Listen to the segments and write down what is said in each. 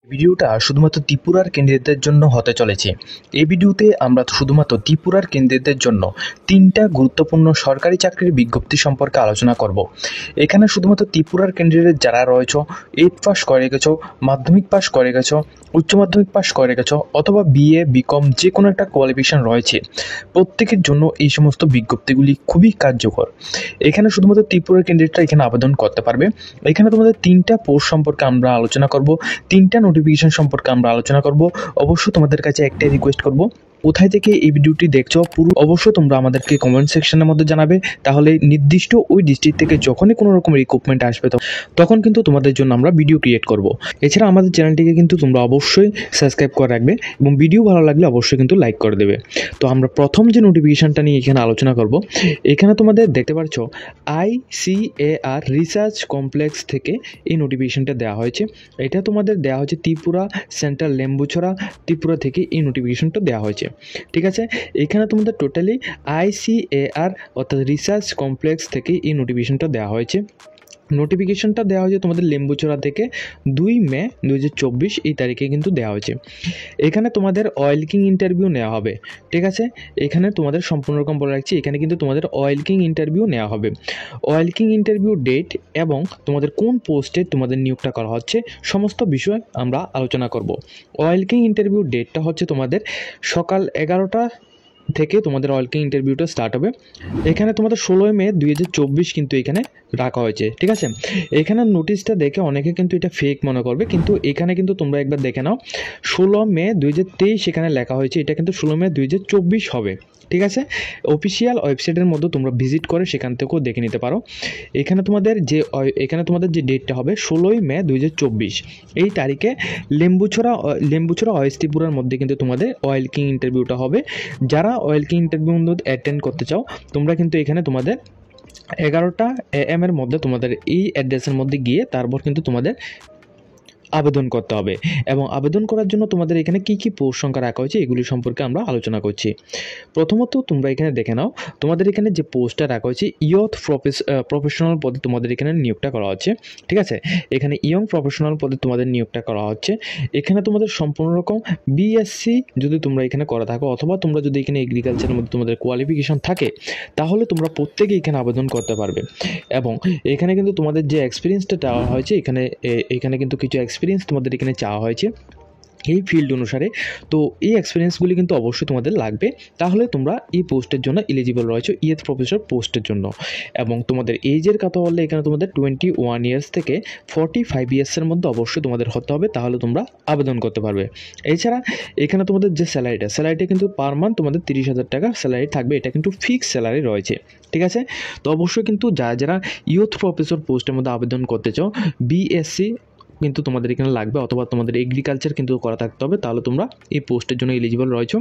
ভিডিওটা শুধুমাত্র ত্রিপুরার ক্যান্ডিডেটদের জন্য হতে চলেছে। এই ভিডিওতে আমরা শুধুমাত্র ত্রিপুরার ক্যান্ডিডেটদের জন্য 3টা গুরুত্বপূর্ণ সরকারি চাকরির বিজ্ঞপ্তি সম্পর্কে আলোচনা করব। এখানে শুধুমাত্র ত্রিপুরার ক্যান্ডিডেট যারা রয়েছে 8 পাস করে গেছো, মাধ্যমিক পাস করে গেছো, উচ্চ মাধ্যমিক পাস করে গেছো অথবা বিএ বিকম যে কোনো একটা কোয়ালিফিকেশন রয়েছে, প্রত্যেকের জন্য এই সমস্ত বিজ্ঞপ্তিগুলি খুবই কার্যকর। এখানে শুধুমাত্র ত্রিপুরার ক্যান্ডিডেটরা এখানে আবেদন করতে পারবে। এখানে তোমাদের 3টা পোস্ট সম্পর্কে আমরা আলোচনা করব, 3টা নোটিফিকেশন সম্পর্কে আমরা আলোচনা করব। অবশ্যই তোমাদের কাছে একটাই রিকোয়েস্ট করব, কোথায় থেকে এই ভিডিওটি দেখছো পুরো অবশ্যই তোমরা আমাদেরকে কমেন্ট সেকশনের মধ্যে জানাবে। তাহলে নির্দিষ্ট ওই ডিস্ট্রিক্ট থেকে যখনই কোনো রকম রিক্রুটমেন্ট আসবে তখন কিন্তু তোমাদের জন্য আমরা ভিডিও ক্রিয়েট করব। এছাড়া আমাদের চ্যানেলটিকে কিন্তু তোমরা অবশ্যই সাবস্ক্রাইব করে রাখবে এবং ভিডিও ভালো লাগলে অবশ্যই কিন্তু লাইক করে দেবে। তো আমরা প্রথম যে নোটিফিকেশনটা নিয়ে এখানে আলোচনা করব, এখানে তোমাদের দেখতে পাচ্ছ ICAR রিসার্চ কমপ্লেক্স থেকে এই নোটিফিকেশনটা দেওয়া হয়েছে। এটা তোমাদের দেওয়া হয়েছে ত্রিপুরা সেন্ট্রাল লেম্বুছড়া ত্রিপুরা থেকে এই নোটিফিকেশনটা দেওয়া হয়েছে। ঠিক আছে, এখানে তোমাদের টোটালি ICAR অর্থাৎ রিসার্চ কমপ্লেক্স থেকে এই নোটিফিকেশনটা দেওয়া হয়েছে। নোটিফিকেশনটা দেওয়া হয়েছে তোমাদের লেম্বুছড়া থেকে 2 মে 2024 এই তারিখে কিন্তু দেওয়া হয়েছে। এখানে তোমাদের ওয়েলকিং ইন্টারভিউ নেওয়া হবে। ঠিক আছে, এখানে তোমাদের সম্পূর্ণ রকম বলে রাখছি, এখানে কিন্তু তোমাদের ওয়েলকিং ইন্টারভিউ নেওয়া হবে। ওয়েলকিং ইন্টারভিউ ডেট এবং তোমাদের কোন পোস্টে তোমাদের নিয়োগটা করা হচ্ছে সমস্ত বিষয় আমরা আলোচনা করব। ওয়েলকিং ইন্টারভিউ ডেটটা হচ্ছে তোমাদের সকাল 11টা থেকে তোমাদের ওয়েলকিং ইন্টারভিউটা স্টার্ট হবে। এখানে তোমাদের 16 মে 2024 কিন্তু এখানে রাখা হয়েছে। ঠিক আছে, এখানে নোটিশটা দেখে অনেকে কিন্তু এটা ফেক মনে করবে, কিন্তু এখানে কিন্তু তোমরা একবার দেখে নাও 16 মে 2023 এখানে লেখা হয়েছে, এটা কিন্তু 16 মে 2024 হবে। ঠিক আছে, অফিসিয়াল ওয়েবসাইটের মধ্যে তোমরা ভিজিট করে সেখান থেকেও দেখে নিতে পারো। এখানে তোমাদের যে ডেটটা হবে 16 মে 2024 এই তারিখে লেম্বুছড়া ওয়েস্ট ত্রিপুরার মধ্যে কিন্তু তোমাদের ওয়েলকিং ইন্টারভিউটা হবে। যারা ওয়েলকিং ইন্টারভিউ অ্যাটেন্ড করতে চাও তোমরা কিন্তু এখানে তোমাদের 11টা AM এর মধ্যে তোমাদের এই অ্যাড্রেসের মধ্যে গিয়ে তারপর কিন্তু তোমাদের আবেদন করতে হবে। এবং আবেদন করার জন্য তোমাদের এখানে কি কি পোস্ট সংখ্যা রাখা হয়েছে এগুলি সম্পর্কে আমরা আলোচনা করছি। প্রথমত তোমরা এখানে দেখে নাও, তোমাদের এখানে যে পোস্টটা রাখা হয়েছে ইয়থ প্রফেশনাল পদে তোমাদের এখানে নিয়োগটা করা হচ্ছে। ঠিক আছে, এখানে ইয়ং প্রফেশনাল পদে তোমাদের নিয়োগটা করা হচ্ছে। এখানে তোমাদের সম্পূর্ণ রকম BSc যদি তোমরা এখানে করে থাকো অথবা তোমরা যদি এখানে এগ্রিকালচারের মধ্যে তোমাদের কোয়ালিফিকেশন থাকে তাহলে তোমরা প্রত্যেকেই এখানে আবেদন করতে পারবে। এবং এখানে কিন্তু তোমাদের যে এক্সপিরিয়েন্সটা চাওয়া হয়েছে এখানে কিন্তু কিছু এক্সপিরিয়েন্স তোমাদের এখানে চাওয়া হয়েছে এই ফিল্ড অনুসারে। তো এই এক্সপিরিয়েন্সগুলি কিন্তু অবশ্যই তোমাদের লাগবে, তাহলে তোমরা এই পোস্টের জন্য এলিজিবল রয়েছে ইয়থ প্রফেসর পোস্টের জন্য। এবং তোমাদের এজের কথা বললে এখানে তোমাদের 21 ইয়ার্স থেকে 45 ইয়ার্সের মধ্যে অবশ্যই তোমাদের হতে হবে, তাহলে তোমরা আবেদন করতে পারবে। এছাড়া এখানে তোমাদের যে স্যালারিটা কিন্তু পার মান্থ তোমাদের 30,000 টাকা স্যালারি থাকবে, এটা কিন্তু ফিক্সড স্যালারি রয়েছে। ঠিক আছে, তো অবশ্যই কিন্তু যারা ইয়থ প্রফেসর পোস্টের মধ্যে আবেদন করতে চাও BSc কিন্তু তোমাদের এখানে লাগবে অথবা তোমাদের এগ্রিকালচার কিন্তু করা থাকতে হবে, তাহলে তোমরা এই পোস্টের জন্য এলিজিবল রয়েছো।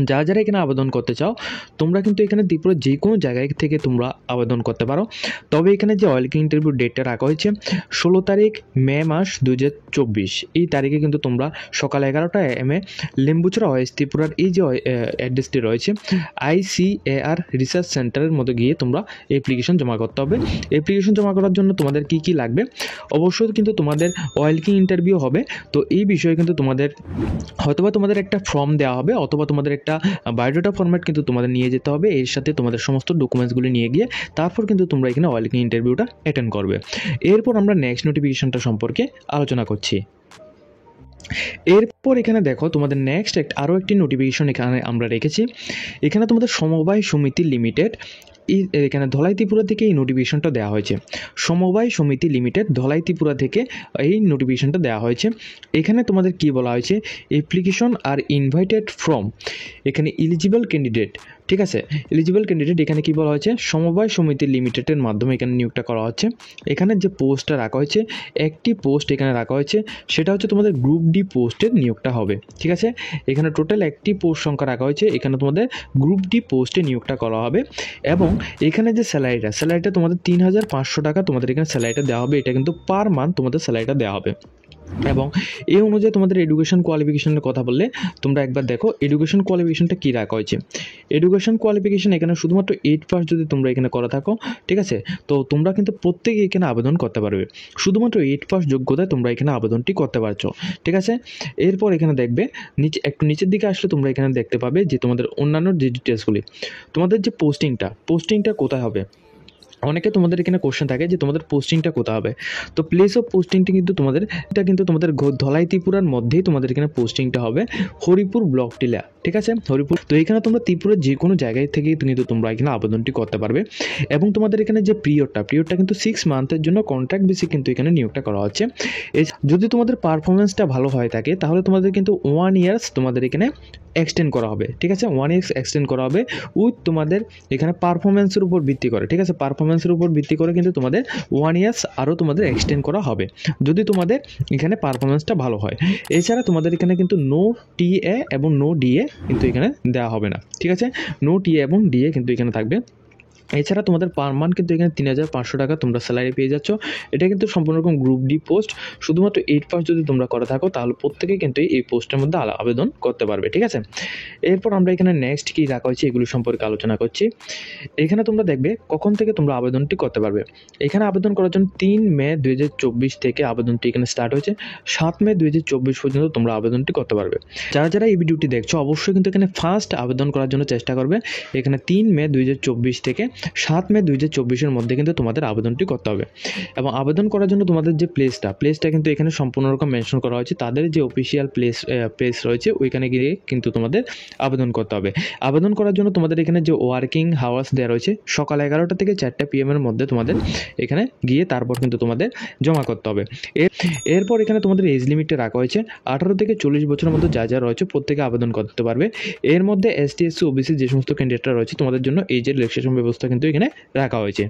যারা এখানে আবেদন করতে চাও তোমরা কিন্তু এখানে ত্রিপুরার যে কোনো জায়গায় থেকে তোমরা আবেদন করতে পারো। তবে এখানে যে ওয়েলকিং ইন্টারভিউ ডেটটা রাখা হয়েছে 16 তারিখ মে মাস 2024 এই তারিখে কিন্তু তোমরা সকাল 11টা AM লেম্বুছড়া ওয়েস্ট ত্রিপুরার এই যে অ্যাড্রেসটি রয়েছে ICAR রিসার্চ সেন্টারের মধ্যে গিয়ে তোমরা অ্যাপ্লিকেশন জমা করতে হবে। অ্যাপ্লিকেশন জমা করার জন্য তোমাদের কি কি লাগবে, অবশ্যই কিন্তু তোমাদের ওয়েলকিং ইন্টারভিউ হবে। তো এই বিষয়ে কিন্তু তোমাদের হয়তোবা তোমাদের একটা ফর্ম দেওয়া হবে অথবা তোমাদের একটা বায়োডাটা ফরম্যাট কিন্তু তোমাদের নিয়ে যেতে হবে, এর সাথে তোমাদের সমস্ত ডকুমেন্টসগুলি নিয়ে গিয়ে তারপর কিন্তু তোমরা এখানে ওয়েলকিং ইন্টারভিউটা অ্যাটেন্ড করবে। এরপর আমরা নেক্সট নোটিফিকেশনটা সম্পর্কে আলোচনা করছি। এরপর এখানে দেখো তোমাদের নেক্সট আরও একটি নোটিফিকেশন এখানে আমরা রেখেছি। এখানে তোমাদের সমবায় সমিতি লিমিটেড এখানে ধলাই ত্রিপুরা থেকে এই নোটিফিকেশনটা দেওয়া হয়েছে। সমবায় সমিতি লিমিটেড ধলাই ত্রিপুরা থেকে এই নোটিফিকেশনটা দেওয়া হয়েছে। এখানে তোমাদের কি বলা হয়েছে, অ্যাপ্লিকেশন আর ইনভাইটেড ফ্রম এখানে এলিজিবল ক্যান্ডিডেট। ঠিক আছে, এলিজিবল ক্যান্ডিডেট এখানে কি বলা হয়েছে, সমবায় সমিতি লিমিটেডের মাধ্যমে এখানে নিয়োগটা করা হচ্ছে। এখানে যে পোস্টটা রাখা হয়েছে একটি পোস্ট এখানে রাখা হয়েছে, সেটা হচ্ছে তোমাদের গ্রুপ ডি পোস্টের নিয়োগটা হবে। ঠিক আছে, এখানে টোটাল একটি পোস্ট সংখ্যা রাখা হয়েছে, এখানে তোমাদের গ্রুপ ডি পোস্টে নিয়োগটা করা হবে। এবং এখানে যে স্যালারিটা তোমাদের 3,500 টাকা তোমাদের এখানে স্যালারিটা দেওয়া হবে, এটা কিন্তু পার মান্থ তোমাদের স্যালারিটা দেওয়া হবে। এবং এই অনুযায়ী তোমাদের এডুকেশন কোয়ালিফিকেশনের কথা বললে তোমরা একবার দেখো এডুকেশন কোয়ালিফিকেশনটা কী রাখা হয়েছে। এডুকেশন কোয়ালিফিকেশন এখানে শুধুমাত্র 8 পাস যদি তোমরা এখানে করা থাকো, ঠিক আছে, তো তোমরা কিন্তু প্রত্যেকে এখানে আবেদন করতে পারবে। শুধুমাত্র 8 পাস যোগ্যতায় তোমরা এখানে আবেদনটি করতে পারছো, ঠিক আছে। এরপর এখানে দেখবে একটু নিচের দিকে আসলে তোমরা এখানে দেখতে পাবে যে তোমাদের অন্যান্য যে ডিটেলসগুলি, তোমাদের যে পোস্টিংটা কোথায় হবে। অনেকে তোমাদের এখানে কোশ্চেন থাকে যে তোমাদের পোস্টিংটা কোথায় হবে। তো প্লেস অফ পোস্টিংটা কিন্তু তোমাদের ধলাই ত্রিপুরার মধ্যেই তোমাদের এখানে পোস্টিংটা হবে, হরিপুর ব্লক টিলা, ঠিক আছে, হরিপুর। তো এখানে তোমরা ত্রিপুরার যে কোনো জায়গায় থেকে কিন্তু তোমরা এখানে আবেদনটি করতে পারবে। এবং তোমাদের এখানে যে পিরিয়ডটা কিন্তু 6 মান্থের জন্য কন্ট্রাক্ট বেসিক কিন্তু এখানে নিয়োগটা করা হচ্ছে। যদি তোমাদের পারফরমেন্সটা ভালো হয়ে থাকে তাহলে তোমাদের কিন্তু 1 ইয়ার্স তোমাদের এখানে এক্সটেন্ড করা হবে, ঠিক আছে, 1 ইয়ার্স এক্সটেন্ড করা হবে উইথ তোমাদের এখানে পারফরমেন্সের উপর ভিত্তি করে, ঠিক আছে, পারফরমেন্সের উপর ভিত্তি করে কিন্তু তোমাদের 1 ইয়ার্স আরও তোমাদের এক্সটেন্ড করা হবে যদি তোমাদের এখানে পারফরমেন্সটা ভালো হয়। এছাড়া তোমাদের এখানে কিন্তু নো টিএ এবং নো ডিএ কিন্তু এখানে দেওয়া হবে না, ঠিক আছে, নো টিএ এবং ডিএ কিন্তু এখানে থাকবে। এছাড়া তোমাদের পার মান্থ কিন্তু এখানে 3,500 টাকা তোমরা স্যালারি পেয়ে যাচ্ছ। এটা কিন্তু সম্পূর্ণ রকম গ্রুপ ডি পোস্ট। শুধুমাত্র 8 পাস যদি তোমরা করে থাকো তাহলে প্রত্যেকেই কিন্তু এই পোস্টের মধ্যে আবেদন করতে পারবে, ঠিক আছে। এরপর আমরা এখানে নেক্সট কী রাখা হয়েছে এগুলো সম্পর্কে আলোচনা করছি। এখানে তোমরা দেখবে কখন থেকে তোমরা আবেদনটি করতে পারবে। এখানে আবেদন করার জন্য 3 মে 2024 থেকে আবেদনটি এখানে স্টার্ট হয়েছে। 7 মে 2024 পর্যন্ত তোমরা আবেদনটি করতে পারবে। যারা এই ভিডিওটি দেখছো অবশ্যই কিন্তু এখানে ফার্স্ট আবেদন করার জন্য চেষ্টা করবে। এখানে 3 মে 2024 থেকে 7 মে 2024-এর মধ্যে কিন্তু তোমাদের আবেদনটি করতে হবে। এবং আবেদন করার জন্য তোমাদের যে প্লেসটা কিন্তু এখানে সম্পূর্ণ রকম মেনশন করা হয়েছে। তাদের যে অফিসিয়াল প্লেস রয়েছে ওইখানে গিয়ে কিন্তু তোমাদের আবেদন করতে হবে। আবেদন করার জন্য তোমাদের এখানে যে ওয়ার্কিং হাওয়ার্স দেওয়া রয়েছে সকাল 11টা থেকে 4টা PM এর মধ্যে তোমাদের এখানে গিয়ে তারপর কিন্তু তোমাদের জমা করতে হবে। এরপর এখানে তোমাদের এজ লিমিটটা রাখা হয়েছে 18 থেকে 40 বছরের মধ্যে যা রয়েছে প্রত্যেকে আবেদন করতে পারবে। এর মধ্যে ST SC OBC যে সমস্ত ক্যান্ডিডেটরা রয়েছে তোমাদের জন্য এজের রিল্যাক্সেশন ব্যবস্থা কিন্তু এখানে রাখা হয়েছে।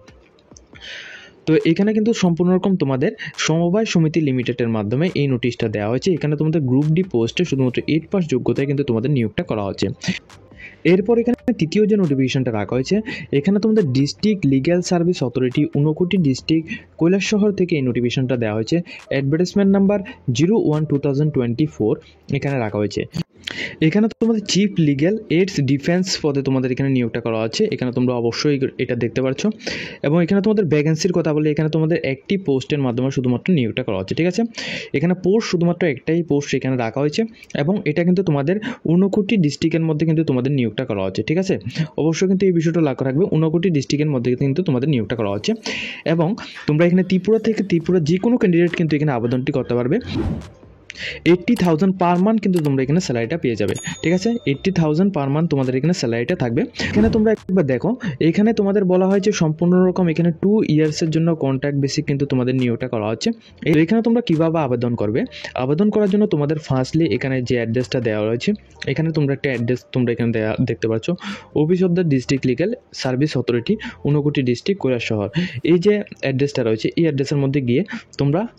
তো এখানে কিন্তু সম্পূর্ণ রকম তোমাদের সমবায় সমিতি লিমিটেডের মাধ্যমে এই নোটিশটা দেওয়া হয়েছে। এখানে তোমাদের গ্রুপ ডি পোস্টে শুধুমাত্র 8 পাস যোগ্যতায় কিন্তু তোমাদের নিয়োগটা করা হচ্ছে। এরপর এখানে তৃতীয় যে নোটিফিকেশনটা রাখা হয়েছে এখানে তোমাদের district legal service authority 59 district Kailashahar থেকে এই নোটিফিকেশনটা দেওয়া হয়েছে। অ্যাডভার্টাইজমেন্ট নাম্বার 01/2024 এখানে রাখা হয়েছে। এখানে তোমাদের চিফ লিগ্যাল এইডস ডিফেন্স পদে তোমাদের এখানে নিয়োগটা করা আছে। এখানে তোমরা অবশ্যই এটা দেখতে পাচ্ছ। এবং এখানে তোমাদের ভ্যাকেন্সির কথা বলে এখানে তোমাদের একটি পোস্টের মাধ্যমে শুধুমাত্র নিয়োগটা করা হচ্ছে, ঠিক আছে। এখানে পোস্ট শুধুমাত্র একটাই পোস্ট এখানে রাখা হয়েছে এবং এটা কিন্তু তোমাদের 59 ডিস্ট্রিক্টের মধ্যে কিন্তু তোমাদের নিয়োগটা করা হচ্ছে, ঠিক আছে। অবশ্যই কিন্তু এই বিষয়টা লক্ষ্য রাখবে, 59 ডিস্ট্রিক্টের মধ্যে কিন্তু তোমাদের নিয়োগটা করা হচ্ছে। এবং তোমরা এখানে ত্রিপুরা যে কোনো ক্যান্ডিডেট কিন্তু এখানে আবেদনটি করতে পারবে। 80,000 পার মান্থ কিন্তু তোমরা এখানে স্যালারিটা পেয়ে যাবে, ঠিক আছে। 80,000 পার মান্থ তোমাদের এখানে স্যালারিটা থাকবে। এখানে তোমরা একবার দেখো এখানে তোমাদের বলা হয়েছে সম্পূর্ণ রকম এখানে 2 ইয়ার্সের জন্য কন্ট্রাক্ট বেসিক কিন্তু তোমাদের নিয়োগটা করা হচ্ছে। এখানে তোমরা কীভাবে আবেদন করবে, আবেদন করার জন্য তোমাদের ফার্স্টলি এখানে যে অ্যাড্রেসটা দেওয়া রয়েছে এখানে তোমরা একটা অ্যাড্রেস তোমরা এখানে দেখতে পাচ্ছ, office of the district legal service authority 59 district Kailashahar. এই যে অ্যাড্রেসটা রয়েছে এই অ্যাড্রেসের মধ্যে গিয়ে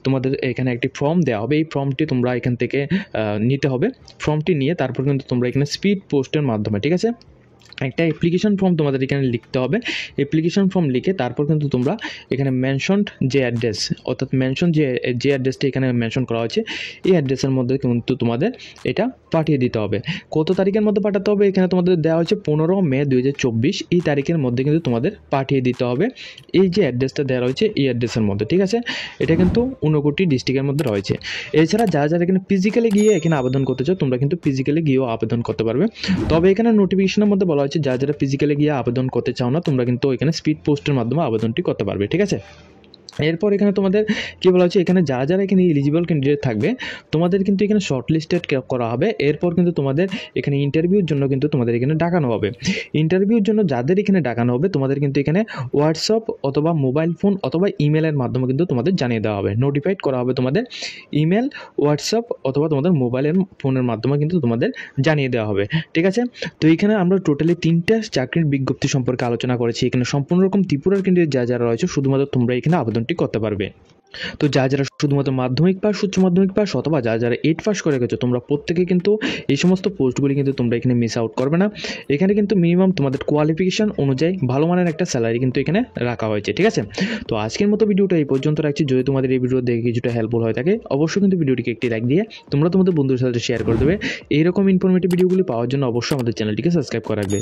তোমাদের এখানে একটি ফর্ম দেওয়া হবে। এই ফর্মটি তোমরা এখান থেকে নিতে হবে। ফর্মটি নিয়ে তারপর কিন্তু তোমরা এখানে স্পিড পোস্টের মাধ্যমে, ঠিক আছে, একটা অ্যাপ্লিকেশন ফর্ম তোমাদের এখানে লিখতে হবে। অ্যাপ্লিকেশন ফর্ম লিখে তারপর কিন্তু তোমরা এখানে মেনশনড যে অ্যাড্রেস অর্থাৎ যে অ্যাড্রেসটা এখানে মেনশন করা হয়েছে এই অ্যাড্রেসের মধ্যে কিন্তু তোমাদের এটা পাঠিয়ে দিতে হবে। কত তারিখের মধ্যে পাঠাতে হবে এখানে তোমাদের দেওয়া হয়েছে 15 মে 2024 এই তারিখের মধ্যে কিন্তু তোমাদের পাঠিয়ে দিতে হবে এই যে অ্যাড্রেসটা দেওয়া রয়েছে এই অ্যাড্রেসের মধ্যে, ঠিক আছে। এটা কিন্তু 59 ডিস্ট্রিক্টের মধ্যে রয়েছে। এছাড়া যারা এখানে ফিজিক্যালি গিয়ে এখানে আবেদন করতে চাও তোমরা কিন্তু ফিজিক্যালি গিয়েও আবেদন করতে পারবে। তবে এখানে নোটিফিকেশনের মধ্যে বলা হচ্ছে যারা ফিজিক্যালি গিয়ে আবেদন করতে চাও না তোমরা কিন্তু এখানে স্পিড পোস্টের মাধ্যমে আবেদনটি করতে পারবে, ঠিক আছে। এরপর এখানে তোমাদের কী বলা হচ্ছে এখানে যারা এখানে এলিজিবল ক্যান্ডিডেট থাকবে তোমাদের কিন্তু এখানে শর্ট লিস্টেড করা হবে। এরপর কিন্তু তোমাদের এখানে ইন্টারভিউর জন্য কিন্তু তোমাদের এখানে ডাকানো হবে। ইন্টারভিউর জন্য যাদের এখানে ডাকানো হবে তোমাদের কিন্তু এখানে হোয়াটসঅ্যাপ অথবা মোবাইল ফোন অথবা ইমেলের মাধ্যমে কিন্তু তোমাদের জানিয়ে দেওয়া হবে, নোটিফাইড করা হবে। তোমাদের ইমেল, হোয়াটসঅ্যাপ অথবা তোমাদের মোবাইলের ফোনের মাধ্যমে কিন্তু তোমাদের জানিয়ে দেওয়া হবে, ঠিক আছে। তো এখানে আমরা টোটালি 3টা চাকরির বিজ্ঞপ্তি সম্পর্কে আলোচনা করেছি। এখানে সম্পূর্ণ রকম ত্রিপুরার ক্যান্ডিডেট যারা রয়েছে শুধুমাত্র তোমরা এখানে আবেদন আবেদনটি করতে পারবে। তো যারা শুধুমাত্র মাধ্যমিক পাস, উচ্চ মাধ্যমিক পাস অথবা যারা 8 পাস করে গেছো, তোমরা প্রত্যেকে কিন্তু এই সমস্ত পোস্টগুলি কিন্তু তোমরা এখানে মিস আউট করবে না। এখানে কিন্তু মিনিমাম তোমাদের কোয়ালিফিকেশন অনুযায়ী ভালো মানের একটা স্যালারি কিন্তু এখানে রাখা হয়েছে, ঠিক আছে। তো আজকের মতো ভিডিওটা এই পর্যন্ত রাখছি। যদি তোমাদের এই ভিডিও দেখে কিছুটা হেল্পফুল হয়ে থাকে, অবশ্যই কিন্তু ভিডিওটিকে একটি লাইক দিয়ে তোমরা তোমাদের বন্ধুদের সাথে শেয়ার করে দেবে। এইরকম ইনফরমেটিভ ভিডিওগুলি পাওয়ার জন্য অবশ্যই আমাদের চ্যানেলটিকে সাবস্ক্রাইব করে রাখবে।